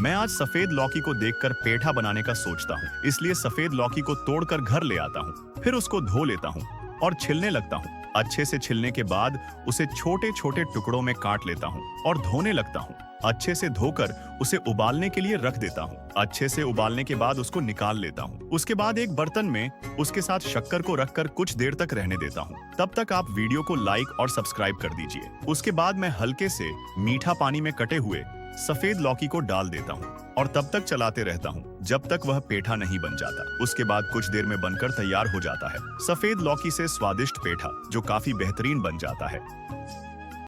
मैं आज सफेद लौकी को देखकर पेठा बनाने का सोचता हूँ, इसलिए सफेद लौकी को तोड़कर घर ले आता हूँ। फिर उसको धो लेता हूँ और छिलने लगता हूँ। अच्छे से छिलने के बाद उसे छोटे छोटे टुकड़ों में काट लेता हूँ और धोने लगता हूँ। अच्छे से धोकर उसे उबालने के लिए रख देता हूँ। अच्छे से उबालने के बाद उसको निकाल लेता हूँ। उसके बाद एक बर्तन में उसके साथ शक्कर को रखकर कुछ देर तक रहने देता हूँ। तब तक आप वीडियो को लाइक और सब्सक्राइब कर दीजिए। उसके बाद मैं हल्के से मीठा पानी में कटे हुए सफेद लौकी को डाल देता हूँ और तब तक चलाते रहता हूँ जब तक वह पेठा नहीं बन जाता। उसके बाद कुछ देर में बनकर तैयार हो जाता है सफेद लौकी से स्वादिष्ट पेठा, जो काफी बेहतरीन बन जाता है।